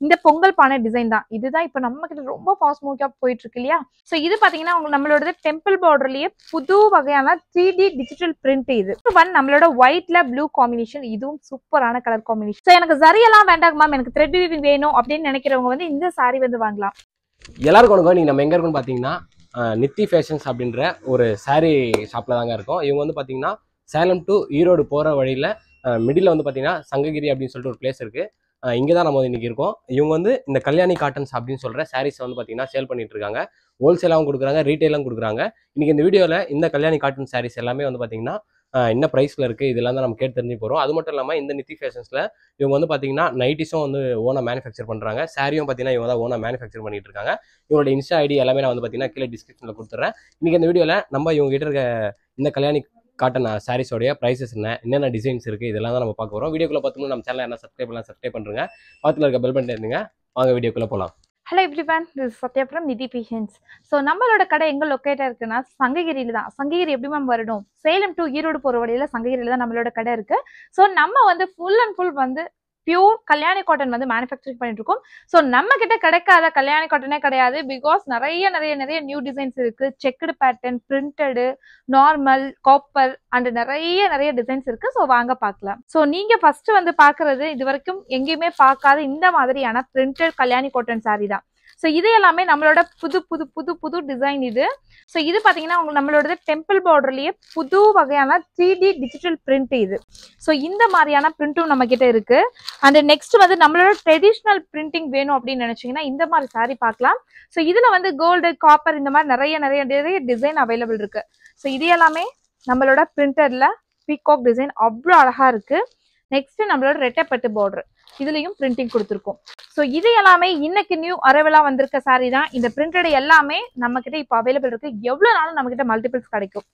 இந்த பொங்கல் பானை டிசைன் தான். இதுதான் இப்ப நம்ம கிட்ட ரொம்ப ஃபாஸ்ட் மூவிங்கா போயிட்டு இருக்கு இல்லையா? சோ இது பாத்தீங்கன்னா நம்மளோட டெம்பிள் பார்டர்லயே புது வகையான 3D டிஜிட்டல் பிரிண்ட். இது ஒன் நம்மளோட ஒயிட்ல ப்ளூ காம்பினேஷன். இதுவும் சூப்பரான கலர் காம்பினேஷன். சோ எனக்கு ஜரி எல்லாம் வேண்டாம் மேம், எனக்கு த்ரெட் வீவிங் வேணும் அப்படின்னு நினைக்கிறவங்க வந்து இந்த சாரி வந்து வாங்கலாம். எல்லாருக்கும் வணக்கம். நீங்க நம்ம எங்க இருக்குன்னு பாத்தீங்கன்னா நித்தி ஃபேஷன்ஸ் அப்படின்ற ஒரு சாரி ஷாப்ல தாங்க இருக்கோம். இவங்க வந்து பாத்தீங்கன்னா சேலம் டு ஈரோடு போற வழியில மிடில் வந்து பாத்தீங்கன்னா சங்ககிரி அப்படின்னு சொல்லிட்டு ஒரு பிளேஸ் இருக்கு. இங்கே தான் நம்ம இன்னைக்கு இருக்கோம். இவங்க வந்து இந்த கல்யாணி காட்டன்ஸ் அப்படின்னு சொல்ற சாரீஸ் வந்து பாத்தீங்கன்னா சேல் பண்ணிட்டு இருக்காங்க. ஹோல்சேலாகவும் கொடுக்குறாங்க, ரீட்டைலும் கொடுக்குறாங்க. இன்னைக்கு இந்த வீடியோவில் இந்த கல்யாணி காட்டன் சாரீஸ் எல்லாமே வந்து பாத்தீங்கன்னா என்ன ப்ரைஸ்ல இருக்கு இதெல்லாம் தான் நம்ம கேட்டு தெரிஞ்சு போகிறோம். அது மட்டும் இல்லாமல் இந்த நித்தி ஃபேஷன்ஸ்ல இவங்க வந்து பாத்தீங்கன்னா நைட்டிஸும் வந்து ஓனா மேனுஃபேக்சர் பண்றாங்க. சாரியும் பாத்தீங்கன்னா இவங்க தான் ஓனா மேனுஃபேக்சர் பண்ணிட்டு இருக்காங்க. இவங்களோட இன்ஸ்டா ஐடி எல்லாமே நான் வந்து பாத்தீங்கன்னா கீழே டிஸ்கிரிப்ஷன்ல கொடுத்துறேன். இன்னைக்கு இந்த வீடியோவில் நம்ம இவங்க கிட்ட இருக்க இந்த கல்யாணி காட்டன் சாரீஸோடைய ப்ரைஸஸ் என்னென்ன டிசைன்ஸ் இருக்குது இதெல்லாம் தான் நம்ம பார்க்க போகிறோம். வீடியோக்குள்ள பார்த்தோம்னா நம்ம சேனல் என்ன சப்ஸ்கிரைப் பண்ணுங்க. பக்கத்தில் இருக்க பெல் பட்டன் இருந்துங்க. வாங்க வீடியோக்குள்ள போகலாம். Hello everyone, this is Sathya from நிதி ஃபேஷன்ஸ். ஸோ நம்மளோட கடை எங்கே லொக்கேட்டாக இருக்குன்னா சங்ககிரியில் தான். சங்ககிரி எப்படி மேம் வரணும்? சேலம் டு ஈரோடு போகிற வழியில் சங்ககிரியில் தான் நம்மளோட கடை இருக்குது. ஸோ நம்ம வந்து ஃபுல் அண்ட் ஃபுல் வந்து பியூர் கல்யாணி காட்டன் வந்து மேனுஃபேக்சரிங் பண்ணிட்டு இருக்கோம். ஸோ நம்ம கிட்ட கிடைக்காத கல்யாணி காட்டனே கிடையாது. பிகாஸ் நிறைய நியூ டிசைன்ஸ் இருக்கு. Checked pattern, printed, normal, copper and நிறைய டிசைன்ஸ் இருக்கு. ஸோ வாங்க பார்க்கலாம். ஸோ நீங்க ஃபர்ஸ்ட் வந்து பாக்குறது இது வரைக்கும் எங்கேயுமே பார்க்காத இந்த மாதிரியான பிரிண்டட் கல்யாணி காட்டன் சாரி தான். ஸோ இது எல்லாமே நம்மளோட புது டிசைன் இது. ஸோ இது பார்த்தீங்கன்னா நம்மளோட டெம்பிள் பார்டர்லயே புது வகையான 3D டிஜிட்டல் பிரிண்ட் இது. ஸோ இந்த மாதிரியான பிரிண்ட்டும் நம்ம கிட்ட இருக்கு. அண்ட் நெக்ஸ்ட் வந்து நம்மளோட ட்ரெடிஷ்னல் பிரிண்டிங் வேணும் அப்படின்னு நினைச்சீங்கன்னா இந்த மாதிரி சாரி பார்க்கலாம். ஸோ இதுல வந்து கோல்டு, காப்பர் இந்த மாதிரி நிறைய டிசைன் அவைலபிள் இருக்கு. ஸோ இது எல்லாமே நம்மளோட பிரிண்டர்ல பீகாக் டிசைன் அவ்வளோ அழகா இருக்கு. நெக்ஸ்ட் நம்மளோட ரெட்டைப்பட்டு பார்டர், இதுலயும் பிரிண்டிங் கொடுத்துருக்கோம். ஸோ இது எல்லாமே இன்னைக்கு நியூ அரைவலா வந்திருக்க சாரி தான். இந்த பிரிண்டட் எல்லாமே நம்ம கிட்ட இப்போ அவைலபிள் இருக்கு. எவ்வளவு நாளும் நம்ம கிட்ட மல்டிபிள்ஸ் கிடைக்கும்.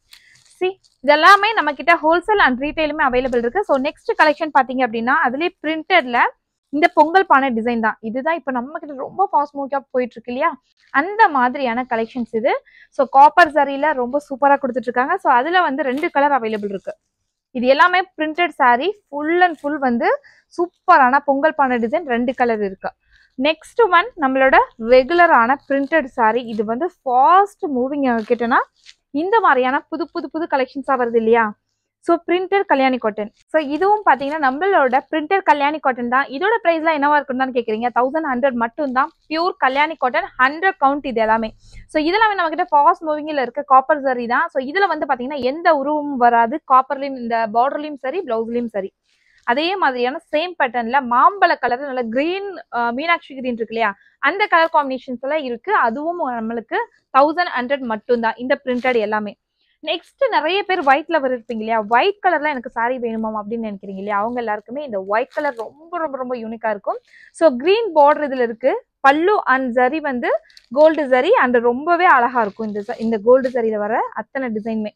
இதெல்லாமே நம்ம கிட்ட ஹோல்சேல் அண்ட் ரீட்டைலுமே அவைலபிள் இருக்கு. ஸோ நெக்ஸ்ட் கலெக்ஷன் பாத்தீங்க அப்படின்னா அதுலயே பிரிண்டட்ல இந்த பொங்கல் பானை டிசைன் தான். இதுதான் இப்ப நம்ம கிட்ட ரொம்ப ஃபாஸ்ட் மூவிங்கா போயிட்டு இருக்கு இல்லையா? அந்த மாதிரியான கலெக்ஷன்ஸ் இது. ஸோ காப்பர் சாரியில ரொம்ப சூப்பரா கொடுத்துட்டு இருக்காங்க. ஸோ அதுல வந்து 2 கலர் அவைலபிள் இருக்கு. இது எல்லாமே printed sorry, full and full வந்து சூப்பரான பொங்கல் பானை டிசைன் 2 கலர் இருக்கு. நெக்ஸ்ட் ஒன் நம்மளோட ரெகுலரான பிரிண்டட் சாரி. இது வந்து ஃபாஸ்ட் மூவிங் கிட்டனா இந்த மாதிரியான புது கலெக்ஷன்ஸா வருது இல்லையா? So printed Kalyani cotton. So இதுவும் பார்த்தீங்கன்னா நம்மளோட பிரிண்டட் கல்யாணி காட்டன் தான். இதோட ப்ரைஸ்லாம் என்னவா இருக்குன்னு கேட்குறீங்க? 1100 மட்டும் தான். பியூர் கல்யாணி காட்டன் 100 கவுண்ட் இது எல்லாமே. ஸோ இதெல்லாம் நம்ம கிட்ட ஃபாஸ்ட் மூவிங்கில் இருக்க காப்பர் சரி தான். ஸோ இதில் வந்து பார்த்தீங்கன்னா எந்த உருவமும் வராது. காப்பர்லையும் இந்த பார்டர்லையும் சரி, பிளவுஸ்லையும் சரி. அதே மாதிரியான சேம் பேட்டர்ன்ல மாம்பழ கலர், நல்ல கிரீன், மீனாட்சி கிரீன் இருக்கு இல்லையா? அந்த கலர் காம்பினேஷன்ஸ் எல்லாம் இருக்கு. அதுவும் நம்மளுக்கு 1100 மட்டும் தான் இந்த பிரிண்டட் எல்லாமே. நெக்ஸ்ட் நிறைய பேர் ஒயிட்ல இருப்பீங்க இல்லையா? ஒயிட் கலர்ல எனக்கு சாரி வேணுமா அப்படின்னு நினைக்கிறீங்க இல்லையா? அவங்க எல்லாருக்குமே இந்த ஒயிட் கலர் ரொம்ப யூனிக்கா இருக்கும். ஸோ கிரீன் பார்டர் இதுல இருக்கு. பல்லு அண்ட் ஜரி வந்து கோல்டு ஜரி அண்ட் ரொம்பவே அழகா இருக்கும் இந்த கோல்டு ஜரியில வர அத்தனை டிசைனுமே.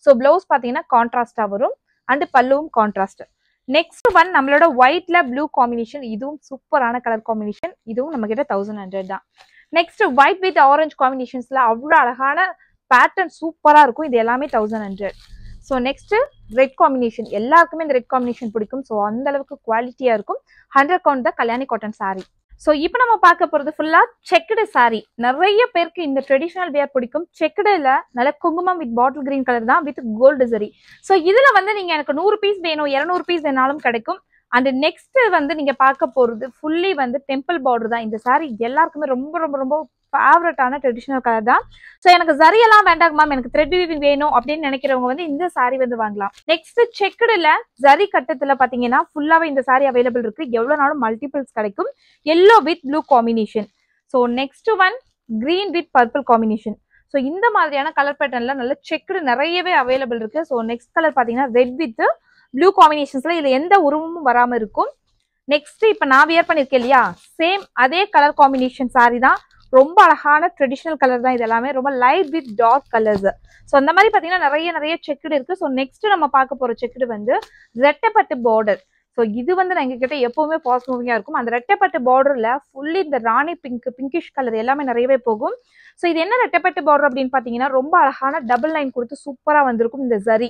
ஸோ பிளவுஸ் பாத்தீங்கன்னா கான்ட்ராஸ்டா வரும் அண்ட் பல்லுவும் கான்ட்ராஸ்ட். நெக்ஸ்ட் ஒன் நம்மளோட ஒயிட்ல ப்ளூ காம்பினேஷன். இதுவும் சூப்பரான கலர் காம்பினேஷன். இதுவும் நம்ம கிட்ட 1100 தான். நெக்ஸ்ட் ஒயிட் வித் ஆரஞ்சு காம்பினேஷன்ஸ்ல அவ்வளோ அழகான பேட்டர்ன் சூப்பரா இருக்கும். இது எல்லாமே 1100. So next red combination. எல்லாருக்குமே இந்த ரெட் காம்பினேஷன் பிடிக்கும். ஸோ அந்த அளவுக்கு குவாலிட்டியா இருக்கும். 100 கவுண்ட் தான் கல்யாணி காட்டன் சாரி. ஸோ இப்போ நம்ம பார்க்க போறது ஃபுல்லா செக்குடு சாரி. நிறைய பேருக்கு இந்த ட்ரெடிஷனல் வேர் பிடிக்கும். செக்குடுல நல்ல குங்குமம் வித் பாட்டில் கிரீன் கலர் தான் வித் கோல்டு சரி. ஸோ இதுல வந்து நீங்க எனக்கு 100 பீஸ் வேணும், 200 பீஸ் வேணாலும் கிடைக்கும். அண்ட் நெக்ஸ்ட் வந்து நீங்க பார்க்க போறது ஃபுல்லி வந்து டெம்பிள் பார்டர் தான். இந்த சாரி எல்லாருக்குமே ரொம்ப ஃபேவரட்டான ட்ரெடிஷனல் கலர் தான். ஸோ எனக்கு ஜரி எல்லாம் வேண்டாம் மேம், எனக்கு த்ரெட் வீவிங் வேணும் அப்படின்னு நினைக்கிறவங்க வந்து இந்த சாரி வந்து வாங்கலாம். நெக்ஸ்ட் செக்குடுல ஜரி கட்டத்துல பாத்தீங்கன்னா ஃபுல்லாவே இந்த சாரி அவைலபிள் இருக்கு. எவ்வளவு நாளும் மல்டிபிள்ஸ் கிடைக்கும். Yellow with blue combination. So next one green with purple combination. So இந்த மாதிரியான கலர் பேட்டர்ன்ல நல்ல செக்குடு நிறையவே அவைலபிள் இருக்கு. ஸோ நெக்ஸ்ட் கலர் பாத்தீங்கன்னா ரெட் வித் ப்ளூ காம்பினேஷன்ஸ்ல இதுல எந்த உருவமும் வராம இருக்கும். நெக்ஸ்ட் இப்ப நான் வியர் பண்ணிருக்கேன் இல்லையா? சேம் அதே கலர் காம்பினேஷன் சாரி தான். ரொம்ப அழகான ட்ரெடிஷனல் கலர் தான். இது எல்லாமே ரொம்ப light with dark colours. So அந்த மாதிரி பாத்தீங்கன்னா நிறைய செக்குடு இருக்கு. ஸோ நெக்ஸ்ட் நம்ம பார்க்க போற செக்குடு வந்து ரெட்டைப்பட்டு பார்டர். ஸோ இது வந்து எங்க கிட்ட எப்பவுமே ஃபாஸ்ட் மூவிங்கா இருக்கும். அந்த ரெட்டைப்பட்டு பார்டர்ல ஃபுல்லி இந்த ராணி பிங்கிஷ் கலர் எல்லாமே நிறையவே போகும். ஸோ இது என்ன ரெட்டைப்பட்டு பார்டர் அப்படின்னு பாத்தீங்கன்னா ரொம்ப அழகான டபுள் லைன் கொடுத்து சூப்பரா வந்திருக்கும் இந்த ஜரி.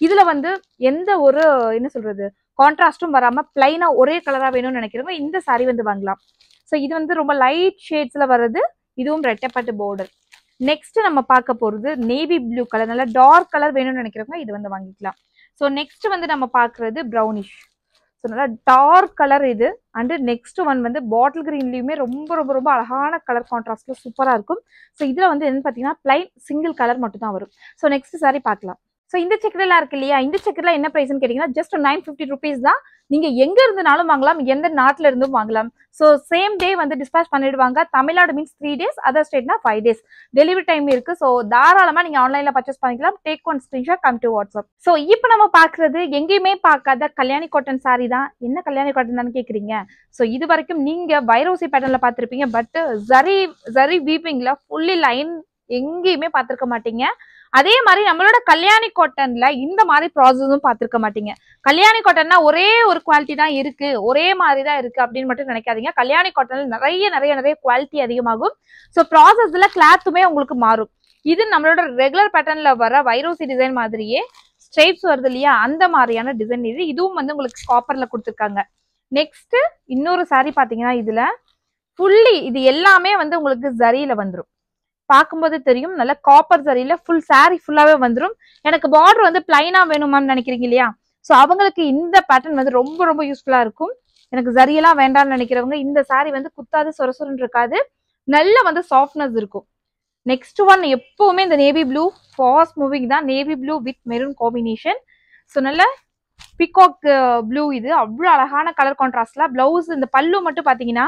இதுல வந்து எந்த ஒரு என்ன சொல்றது கான்ட்ராஸ்டும் வராம பிளைனா ஒரே கலரா வேணும்னு நினைக்கிறவங்க இந்த சாரி வந்து வாங்கலாம். ஸோ இது வந்து ரொம்ப லைட் ஷேட்ஸ்ல வருது. இதுவும் ரெட்டைப்பட்டு பார்டர். நெக்ஸ்ட் நம்ம பார்க்க போறது நேவி ப்ளூ கலர், நல்ல டார்க் கலர் வேணும்னு நினைக்கிறவங்க இது வந்து வாங்கிக்கலாம். ஸோ நெக்ஸ்ட் வந்து நம்ம பார்க்கறது ப்ரௌனிஷ். ஸோ நல்லா டார்க் கலர் இது. அண்ட் நெக்ஸ்ட் ஒன் வந்து பாட்டில் கிரீன்லயுமே ரொம்ப ரொம்ப ரொம்ப அழகான கலர் கான்ட்ராஸ்ட்ல சூப்பரா இருக்கும். ஸோ இதுல வந்து என்னன்னு பார்த்தீங்கன்னா பிளைன் சிங்கிள் கலர் மட்டும் தான் வரும். ஸோ நெக்ஸ்ட் சாரி பார்க்கலாம். ஸோ இந்த செக்கர்லாம் இருக்கு இல்லையா, இந்த செக்கர்லாம் என்ன பிரைஸ்ன்னு கேட்டீங்கன்னா ஜஸ்ட் 950 rupees தான். நீங்க எங்க இருந்துனாலும் வாங்கலாம், எந்த நாட்டுல இருந்தும் வாங்கலாம். ஸோ சேம் டே வந்து டிஸ்பேச் பண்ணிடுவாங்க. தமிழ்நாடு மீன்ஸ் 3 days, அதர் ஸ்டேட்னா 5 days டெலிவரி டைம் இருக்கு. ஸோ தாராளமா நீங்க ஆன்லைன்ல பர்ச்சேஸ் பண்ணிக்கலாம். Take one screenshot, come to WhatsApp. So இப்போ நம்ம பாக்குறது எங்கேயுமே பார்க்காத கல்யாணி காட்டன் சாரி தான். என்ன கல்யாணி காட்டன் தான் கேக்குறீங்க? ஸோ இது வரைக்கும் நீங்க வைரோசி பேட்டர்ன்ல பார்த்திருப்பீங்க, பட் ஜரி வீவிங்ல ஃபுல்லி லைன் எங்கேயுமே பார்த்திருக்க மாட்டீங்க. அதே மாதிரி நம்மளோட கல்யாணி காட்டன்ல இந்த மாதிரி ப்ராசஸும் பார்த்திருக்க மாட்டீங்க. கல்யாணி காட்டன்னா ஒரே ஒரு குவாலிட்டி தான் இருக்கு, ஒரே மாதிரி தான் இருக்கு அப்படின்னு மட்டும் நினைக்காதீங்க. கல்யாணி காட்டன்ல நிறைய நிறைய நிறைய குவாலிட்டி அதிகமாகும். ஸோ ப்ராசஸ்ல கிளாத்துமே உங்களுக்கு மாறும். இது நம்மளோட ரெகுலர் பேட்டர்ன்ல வர வைரோசி டிசைன் மாதிரியே ஸ்ட்ரைப்ஸ் வருது இல்லையா, அந்த மாதிரியான டிசைன் இது. இதுவும் வந்து உங்களுக்கு காப்பர்ல கொடுத்துருக்காங்க. நெக்ஸ்ட் இன்னொரு சாரி பாத்தீங்கன்னா இதுல ஃபுல்லி இது எல்லாமே வந்து உங்களுக்கு ஜரியில வந்துடும். பார்க்கும்போது தெரியும், நல்ல காப்பர் ஜரியில ஃபுல் சாரி ஃபுல்லாவே வந்துடும். எனக்கு பார்டர் வந்து பிளைனா வேணுமான்னு நினைக்கிறீங்க இல்லையா, ஸோ அவங்களுக்கு இந்த பேட்டர்ன் வந்து ரொம்ப ரொம்ப யூஸ்ஃபுல்லா இருக்கும். எனக்கு ஜரியெல்லாம் வேண்டாம்னு நினைக்கிறவங்க இந்த சாரி வந்து குத்தாது, சொரசொரன்னு இருக்காது, நல்ல வந்து சாஃப்ட்னஸ் இருக்கும். நெக்ஸ்ட் ஒன் எப்பவுமே இந்த நேவி ப்ளூ ஃபாஸ்ட் மூவிங் தான். Navy blue with maroon combination. So நல்ல பிகாக் ப்ளூ, இது அவ்வளோ அழகான கலர் கான்ட்ராஸ்ட்ல. பிளவுஸ் இந்த பல்லு மட்டும் பாத்தீங்கன்னா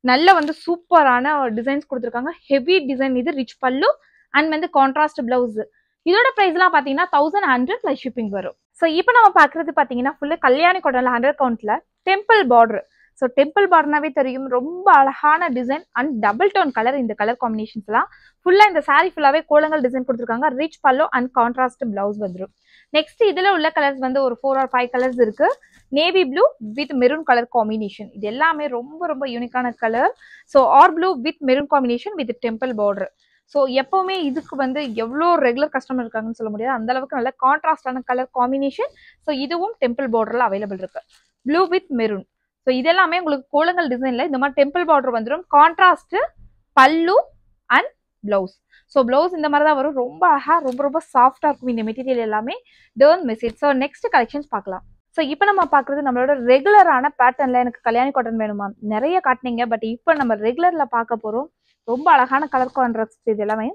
நல்ல வந்து சூப்பரான டிசைன்ஸ் கொடுத்துருக்காங்க. ஹெவி டிசைன் இது, ரிச் பல்லு அண்ட் வந்து கான்ட்ராஸ்ட் பிளவுஸ். இதோட பிரைஸ் எல்லாம் பாத்தீங்கன்னா 1100 பிளஸ் ஷிப்பிங் வரும். ஸோ இப்போ நம்ம பாக்குறது பாத்தீங்கன்னா ஃபுல்லு கல்யாணி காட்டன்ல 100 கவுண்ட்ல டெம்பிள் பார்டர். ஸோ டெம்பிள் பார்டர்னாவே தெரியும், ரொம்ப அழகான design and double tone colour. இந்த கலர் காம்பினேஷன்ஸ் எல்லாம் ஃபுல்லா இந்த சாரி ஃபுல்லாவே கோலங்கள் டிசைன் கொடுத்துருக்காங்க. Rich pallu and contrast blouse வந்துடும். நெக்ஸ்ட் இதுல உள்ள கலர்ஸ் வந்து ஒரு 4 or 5 கலர்ஸ் இருக்கு. Navy blue with maroon colour combination. இது எல்லாமே ரொம்ப ரொம்ப யூனிக்கான கலர். ஸோ ஆர் blue with maroon combination with temple border. So எப்பவுமே இதுக்கு வந்து எவ்வளோ ரெகுலர் கஸ்டமர் இருக்காங்கன்னு சொல்ல முடியாது, அந்த அளவுக்கு நல்ல கான்ட்ராஸ்டான கலர் காம்பினேஷன். ஸோ இதுவும் டெம்பிள் பார்டர்ல அவைலபிள் இருக்கு, ப்ளூ வித் மெரூன். ஸோ இதெல்லாமே உங்களுக்கு கோலங்கள் டிசைன்ல இந்த மாதிரி டெம்பிள் பார்டர் வந்துடும். கான்ட்ராஸ்ட் பல்லு அண்ட் பிளவுஸ். ஸோ பிளவுஸ் இந்த மாதிரி தான் வரும். ரொம்ப அழகா ரொம்ப ரொம்ப சாஃப்டா இருக்கும் இந்த மெட்டீரியல் எல்லாமே. Turn message. So next collections பார்க்கலாம். ஸோ இப்போ நம்ம பார்க்குறது நம்மளோட ரெகுலரான பேட்டர்ன்ல எனக்கு கல்யாணி காட்டன் வேணுமா, நிறைய காட்டினீங்க, பட் இப்போ நம்ம ரெகுலர்ல பார்க்க போறோம். ரொம்ப அழகான கலர் கான்ட்ராஸ்ட். இது எல்லாமே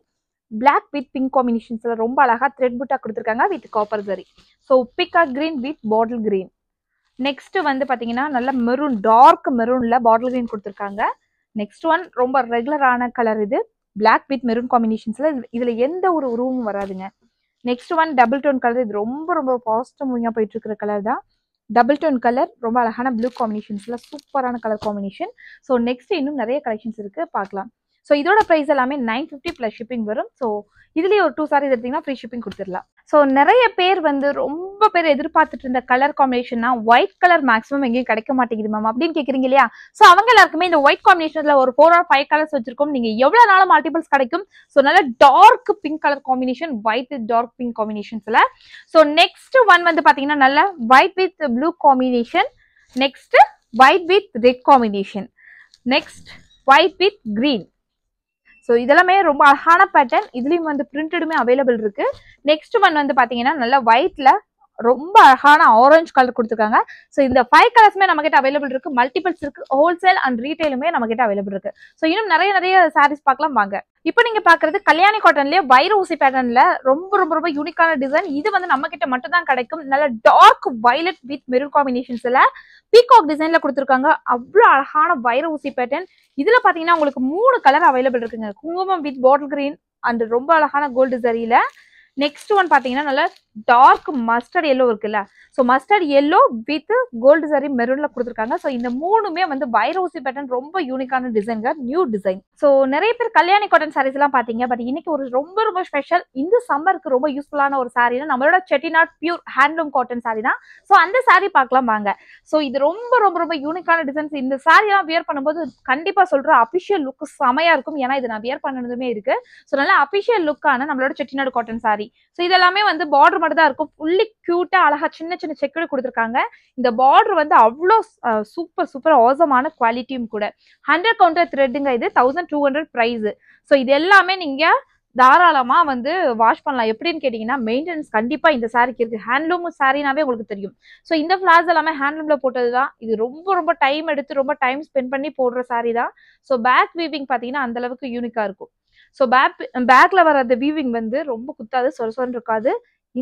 பிளாக் வித் பிங்க் காம்பினேஷன்ஸ்ல ரொம்ப அழகா த்ரெட் புட்டா கொடுத்துருக்காங்க with copper zari. So peacock green with bottle green. Next வந்து பாத்தீங்கன்னா நல்ல மெரூன், டார்க் மெரூன்ல பாட்டில் கிரீன் கொடுத்துருக்காங்க. நெக்ஸ்ட் ஒன் ரொம்ப ரெகுலரான கலர், இது பிளாக் வித் மெரூன் காம்பினேஷன்ஸ்ல. இதுல எந்த ஒரு உருவமும் வராதுங்க. Next one double tone colour. இது ரொம்ப ரொம்ப ஃபாஸ்டா மூவிங்கா போயிட்டு இருக்கிற கலர் தான். டபுள் டோன் கலர், ரொம்ப அழகான ப்ளூ காம்பினேஷன்ஸ்ல சூப்பரான கலர் காம்பினேஷன். ஸோ நெக்ஸ்ட் இன்னும் நிறைய கலெக்ஷன்ஸ் இருக்கு, பார்க்கலாம். ஸோ இதோட ப்ரைஸ் எல்லாமே 950 பிளஸ் ஷிப்பிங் வரும். ஸோ இதுலயே ஒரு 2 சாரீஸ் எடுத்தீங்கன்னா ஃப்ரீ ஷிப்பிங் கொடுத்துடலாம். ஸோ நிறைய பேர் வந்து ரொம்ப பேர் எதிர்பார்த்துட்டு இருந்த கலர் காம்பினேஷன்னா ஒயிட் கலர் மேக்ஸிமம் எங்கேயும் கிடைக்க மாட்டேங்குது மேம் அப்படின்னு கேட்குறீங்க இல்லையா. ஸோ அவங்க எல்லாருக்குமே இந்த ஒயிட் காம்பினேஷன்ல ஒரு 4 or 5 கலர்ஸ் வச்சிருக்கோம். நீங்க எவ்வளவு நாளும் மல்டிபிள்ஸ் கிடைக்கும். ஸோ நல்ல dark pink colour combination, white with dark pink காம்பினேஷன்ஸ்ல. ஸோ நெக்ஸ்ட் ஒன் வந்து பாத்தீங்கன்னா நல்ல white with blue combination. Next white with red combination. Next white with green. So இதெல்லாமே ரொம்ப அழகான பேட்டர்ன். இதுலயும் வந்து பிரிண்டடுமே அவைலபிள் இருக்கு. நெக்ஸ்ட் ஒன் வந்து பாத்தீங்கன்னா நல்லா ஒயிட்ல ரொம்ப அழகான ஆரஞ்சு கலர் கொடுத்துருக்காங்க. ஸோ இந்த 5 கலர்ஸ்மே நம்ம கிட்ட அவைலபிள் இருக்கு. மல்டிபிள்ஸ் இருக்கு, ஹோல்சேல் அண்ட் ரீட்டைலுமே நம்ம கிட்ட அவைலபிள் இருக்கு. ஸோ இன்னும் நிறைய நிறைய சாரீஸ் பார்க்கலாம் வாங்க. இப்போ நீங்க பாக்குறது கல்யாணி காட்டன்லயே வைரோசி பேட்டர்ன்ல ரொம்ப ரொம்ப ரொம்ப யூனிக்கான டிசைன். இது வந்து நம்ம கிட்ட மட்டும் தான் கிடைக்கும். நல்ல டார்க் வயலட் வித் மெரூன் காம்பினேஷன்ஸ்ல பீகாக் டிசைன்ல கொடுத்துருக்காங்க. அவ்வளவு அழகான வைரோசி பேட்டர்ன். இதுல பாத்தீங்கன்னா உங்களுக்கு 3 கலர் அவைலபிள் இருக்குங்க. குங்குமம் வித் பாட்டில் கிரீன் அண்ட் ரொம்ப அழகான கோல்டு ஜரியில. நெக்ஸ்ட் ஒன் பாத்தீங்கன்னா நல்ல டார்க் மஸ்டர்ட் எல்லோ இருக்குல்ல, so mustard yellow with gold sari மெரூன்ல கொடுத்துருக்காங்க. ஸோ இந்த மூணுமே வந்து வைரோசி பேட்டர்ன், ரொம்ப யூனிக்கான டிசைன்ங்க, நியூ டிசைன். ஸோ நிறைய பேர் கல்யாணி காட்டன் சாரீஸ் எல்லாம் பாத்தீங்க, பட் இன்னைக்கு ஒரு ரொம்ப ரொம்ப ஸ்பெஷல், இந்த சம்மருக்கு ரொம்ப யூஸ்ஃபுல்லான ஒரு சாரீனா நம்மளோட Chettinad pure handloom cotton sorry தான். ஸோ அந்த சாரி பார்க்கலாம் வாங்க. ஸோ இது ரொம்ப ரொம்ப ரொம்ப யூனிக்கான டிசைன்ஸ். இந்த சாரி எல்லாம் வியர் பண்ணும்போது கண்டிப்பா சொல்றேன் அபிஷியல் லுக் செமையா இருக்கும். ஏன்னா இது நான் வியர் பண்ணதுமே இருக்கு. ஸோ நல்லா அபிஷியல் லுக்கான நம்மளோட செட்டிநாடு காட்டன் சாரி. ஸோ இதெல்லாமே வந்து பார்டர் மட்டும் தான் இருக்கும். ஃபுல்லி கியூட்டா அழகா சின்ன சின்ன செக்குடு கொடுத்துருக்காங்க. இந்த பார்டர் வந்து அவ்வளோ சூப்பர் ஆசமான குவாலிட்டியும் கூட. 100 கவுண்டர் த்ரெட்டுங்க. இது 1200 பிரைஸ். ஸோ இது எல்லாமே நீங்க தாராளமா வந்து வாஷ் பண்ணலாம். எப்படின்னு கேட்டீங்கன்னா மெயின்டெனன்ஸ் கண்டிப்பா இந்த சாரிக்கு இருக்கு. ஹேண்ட்லூம் சாரினாவே உங்களுக்கு தெரியும். ஸோ இந்த ஃபிளார்ஸ் எல்லாமே ஹேண்ட்லூம்ல போட்டதுதான். இது ரொம்ப டைம் எடுத்து ரொம்ப டைம் ஸ்பெண்ட் பண்ணி போடுற சாரி தான். ஸோ பேக் வீவிங் பாத்தீங்கன்னா அந்த அளவுக்கு யூனிக்கா இருக்கும். ஸோ பேக்ல வர அந்த வீவிங் வந்து ரொம்ப குத்தாது, சொரசொன்னு இருக்காது.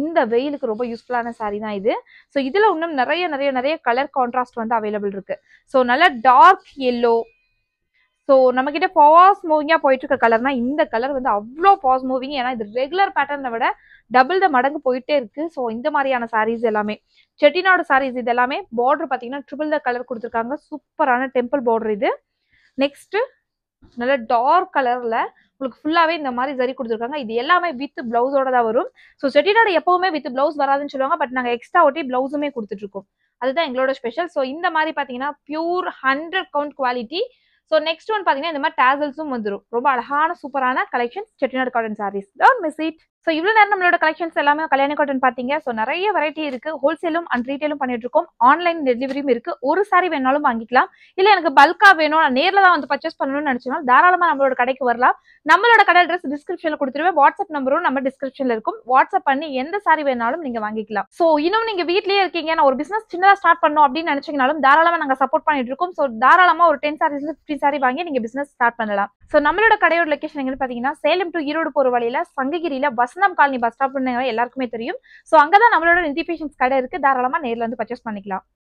இந்த வெயிலுக்கு ரொம்ப யூஸ்ஃபுல்லான சாரி தான் இது. ஸோ இதுல இன்னும் நிறைய கலர் கான்ட்ராஸ்ட் வந்து அவைலபிள் இருக்கு. ஸோ நல்ல டார்க் எல்லோ. ஸோ நம்ம கிட்ட ஃபாஸ்ட் மூவிங்கா போயிட்டு இருக்க கலர்னா இந்த கலர் வந்து அவ்வளோ ஃபாஸ்ட் மூவிங். ஏன்னா இது ரெகுலர் பேட்டர்னை விட டபுள் த மடங்கு போயிட்டே இருக்கு. ஸோ இந்த மாதிரியான சாரீஸ் எல்லாமே செட்டிநாடு சாரீஸ் இது எல்லாமே பார்டர் பார்த்தீங்கன்னா ட்ரிபிள் த கலர் கொடுத்துருக்காங்க. சூப்பரான டெம்பிள் பார்டர் இது. நெக்ஸ்ட் நல்ல டார்க் கலர்ல உங்களுக்கு ஃபுல்லாவே இந்த மாதிரி ஜரி கொடுத்துருக்காங்க. இது எல்லாமே வித் பிளவுஸோட தான் வரும். ஸோ செட்டிநாடு எப்பவுமே வித் பிளவுஸ் வராதுன்னு சொல்லுவாங்க. பட் நாங்கள் எக்ஸ்ட்ரா ஒட்டி பிளவுஸுமே கொடுத்துட்டு இருக்கோம். அதுதான் எங்களோட ஸ்பெஷல். ஸோ இந்த மாதிரி பார்த்தீங்கன்னா pure 100 count quality. So next one பார்த்தீங்கன்னா இந்த மாதிரி டேசல்ஸும் வந்துடும். ரொம்ப அழகான சூப்பரான collection Chettinad cotton sarees. Don't miss it. So இவ்வளோ நேரம் நம்மளோட கலெக்ஷன்ஸ் எல்லாமே கல்யாணி காட்டன் பார்த்தீங்க. ஸோ நிறைய வெரைட்டி இருக்கு. ஹோல்சேலும் அண்ட் ரீட்டைலும் பண்ணிட்டு இருக்கோம். ஆன்லைன் டெலிவரியும் இருக்கு. ஒரு சாரி வேணாலும் வாங்கிக்கலாம். இல்லை எனக்கு பல்கா வேணும், நான் நேரில் தான் வந்து பர்ச்சேஸ் பண்ணணும்னு நினைச்சோம் தாராளமாக நம்மளோட கடைக்கு வரலாம். நம்மளோட கடை அட்ரஸ் டிஸ்கிரிப்ஷன்ல கொடுத்துருவேன். வாட்ஸ்அப் நம்பரும் நம்ம டிஸ்கிரிப்ஷன்ல இருக்கும். வாட்ஸ்அப் பண்ணி எந்த சாரி வேணாலும் நீங்க வாங்கிக்கலாம். ஸோ இன்னும் நீங்க வீட்லயே இருக்கீங்க, நான் ஒரு பிசினஸ் சின்னதா ஸ்டார்ட் பண்ணணும் அப்படின்னு நினைச்சீங்கனாலும் தாராளமா நாங்க சப்போர்ட் பண்ணிட்டு இருக்கோம். ஸோ தாராளமா ஒரு 10 சாரீஸ் 50 சாரி வாங்கி நீங்க பிசினஸ் ஸ்டார்ட் பண்ணலாம். ஸோ நம்மளோட கடையோட லொகேஷன் எங்கன்னு பாத்தீங்கன்னா சேலம் டு ஈரோடு போற வழியில சங்ககிரியில வசந்தம் காலனி பஸ் ஸ்டாப் எல்லாருக்குமே தெரியும். ஸோ அங்கதான் நம்மளோட நிதி பேஷன்ஸ் கடை இருக்கு. தாராளமா நேர்ல வந்து பர்ச்சேஸ் பண்ணிக்கலாம்.